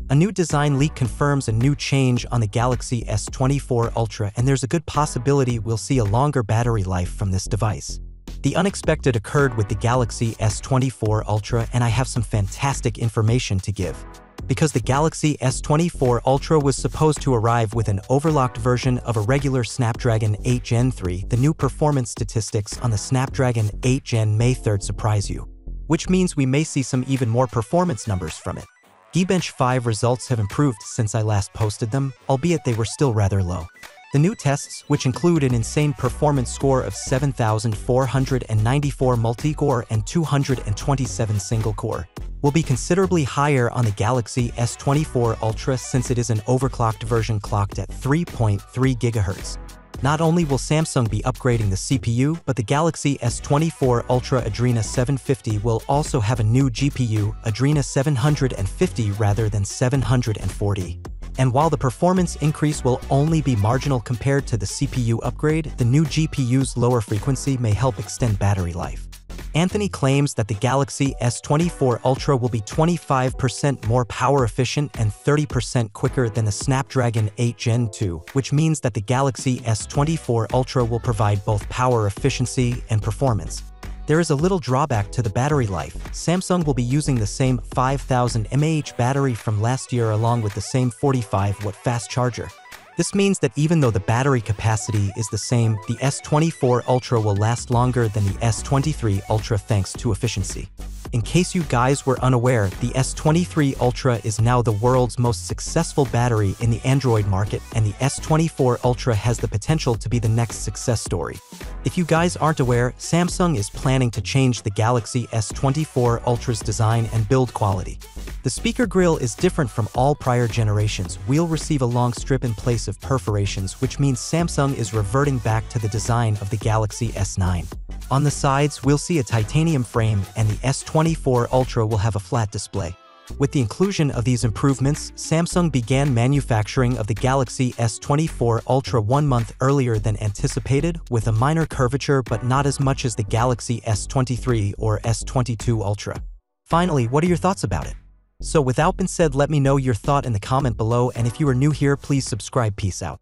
A new design leak confirms a new change on the Galaxy S24 Ultra, and there's a good possibility we'll see a longer battery life from this device. The unexpected occurred with the Galaxy S24 Ultra, and I have some fantastic information to give. Because the Galaxy S24 Ultra was supposed to arrive with an overclocked version of a regular Snapdragon 8 Gen 3, the new performance statistics on the Snapdragon 8 Gen may 3rd surprise you, which means we may see some even more performance numbers from it. Geekbench 5 results have improved since I last posted them, albeit they were still rather low. The new tests, which include an insane performance score of 7,494 multi-core and 227 single-core, will be considerably higher on the Galaxy S24 Ultra since it is an overclocked version clocked at 3.3 GHz. Not only will Samsung be upgrading the CPU, but the Galaxy S24 Ultra Adreno 750 will also have a new GPU, Adreno 750 rather than 740. And while the performance increase will only be marginal compared to the CPU upgrade, the new GPU's lower frequency may help extend battery life. Anthony claims that the Galaxy S24 Ultra will be 25% more power efficient and 30% quicker than the Snapdragon 8 Gen 2, which means that the Galaxy S24 Ultra will provide both power efficiency and performance. There is a little drawback to the battery life. Samsung will be using the same 5000 mAh battery from last year along with the same 45-watt fast charger. This means that even though the battery capacity is the same, the S24 Ultra will last longer than the S23 Ultra thanks to efficiency. In case you guys were unaware, the S23 Ultra is now the world's most successful battery in the Android market, and the S24 Ultra has the potential to be the next success story. If you guys aren't aware, Samsung is planning to change the Galaxy S24 Ultra's design and build quality. The speaker grille is different from all prior generations. We'll receive a long strip in place of perforations, which means Samsung is reverting back to the design of the Galaxy S9. On the sides, we'll see a titanium frame, and the S24 Ultra will have a flat display. With the inclusion of these improvements, Samsung began manufacturing of the Galaxy S24 Ultra 1 month earlier than anticipated, with a minor curvature but not as much as the Galaxy S23 or S22 Ultra. Finally, what are your thoughts about it? So without being said, let me know your thought in the comment below, and if you are new here, please subscribe. Peace out.